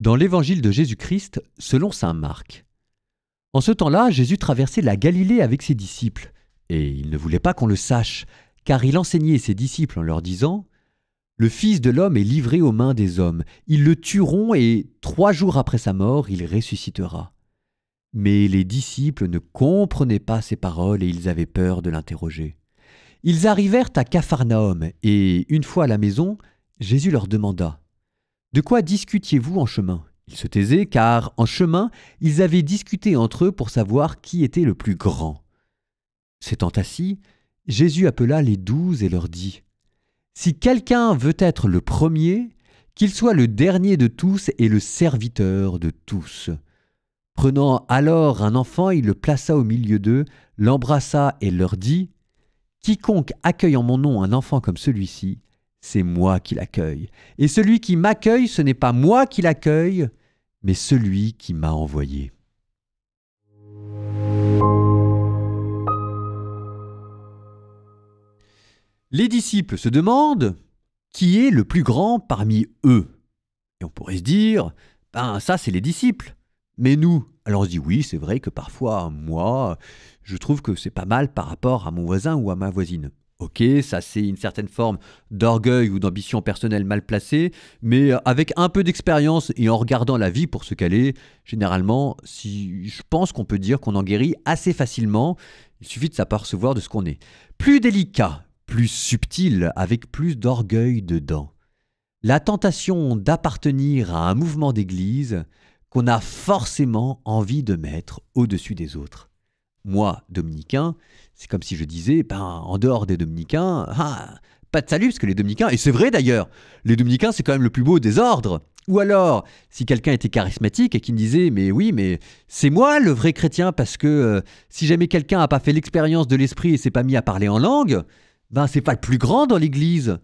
Dans l'évangile de Jésus-Christ, selon saint Marc. En ce temps-là, Jésus traversait la Galilée avec ses disciples, et il ne voulait pas qu'on le sache, car il enseignait ses disciples en leur disant « Le Fils de l'homme est livré aux mains des hommes, ils le tueront et 3 jours après sa mort, il ressuscitera. » Mais les disciples ne comprenaient pas ces paroles et ils avaient peur de l'interroger. Ils arrivèrent à Capharnaüm, et une fois à la maison, Jésus leur demanda « De quoi discutiez-vous en chemin ?» Ils se taisaient, car en chemin, ils avaient discuté entre eux pour savoir qui était le plus grand. S'étant assis, Jésus appela les 12 et leur dit « Si quelqu'un veut être le premier, qu'il soit le dernier de tous et le serviteur de tous. » Prenant alors un enfant, il le plaça au milieu d'eux, l'embrassa et leur dit « Quiconque accueille en mon nom un enfant comme celui-ci, c'est moi qui l'accueille. Et celui qui m'accueille, ce n'est pas moi qui l'accueille, mais celui qui m'a envoyé. » Les disciples se demandent qui est le plus grand parmi eux. Et on pourrait se dire, ça c'est les disciples. Mais nous, alors on se dit oui, c'est vrai que parfois, moi, je trouve que c'est pas mal par rapport à mon voisin ou à ma voisine. Ok, ça c'est une certaine forme d'orgueil ou d'ambition personnelle mal placée, mais avec un peu d'expérience et en regardant la vie pour ce qu'elle est, généralement, je pense qu'on peut dire qu'on en guérit assez facilement. Il suffit de s'apercevoir de ce qu'on est. Plus délicat, plus subtil, avec plus d'orgueil dedans. La tentation d'appartenir à un mouvement d'église qu'on a forcément envie de mettre au-dessus des autres. Moi, dominicain, c'est comme si je disais, en dehors des dominicains, pas de salut, parce que les dominicains, et c'est vrai d'ailleurs, les dominicains c'est quand même le plus beau des ordres. Ou alors, si quelqu'un était charismatique et qui me disait, mais oui, mais c'est moi le vrai chrétien, parce que si jamais quelqu'un n'a pas fait l'expérience de l'esprit et s'est pas mis à parler en langue, c'est pas le plus grand dans l'église.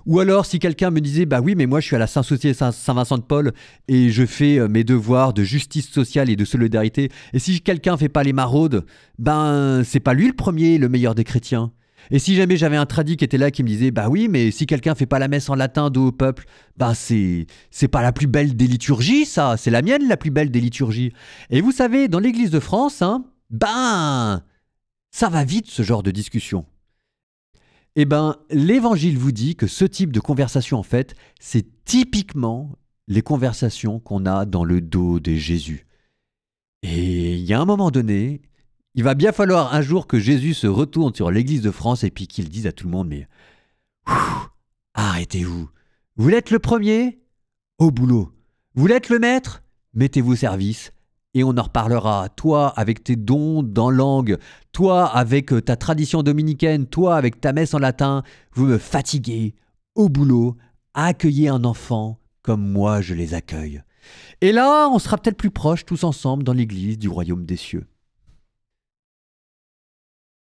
Ou alors, si quelqu'un me disait, oui, mais moi je suis à la Saint-Société Saint-Vincent-de-Paul et je fais mes devoirs de justice sociale et de solidarité, et si quelqu'un fait pas les maraudes, c'est pas lui le premier, le meilleur des chrétiens. Et si jamais j'avais un tradit qui était là qui me disait, oui, mais si quelqu'un fait pas la messe en latin dos au peuple, c'est pas la plus belle des liturgies, ça, c'est la mienne la plus belle des liturgies. Et vous savez, dans l'église de France, ça va vite ce genre de discussion. L'Évangile vous dit que ce type de conversation, en fait, c'est typiquement les conversations qu'on a dans le dos de Jésus. Et il y a un moment donné, il va bien falloir un jour que Jésus se retourne sur l'Église de France et puis qu'il dise à tout le monde, mais arrêtez-vous. Vous voulez être le premier ? Au boulot. Vous voulez être le maître ? Mettez-vous au service. Et on en reparlera, toi avec tes dons dans langue, toi avec ta tradition dominicaine, toi avec ta messe en latin, vous me fatiguez, au boulot, accueillez un enfant comme moi je les accueille. Et là, on sera peut-être plus proches tous ensemble dans l'église du royaume des cieux.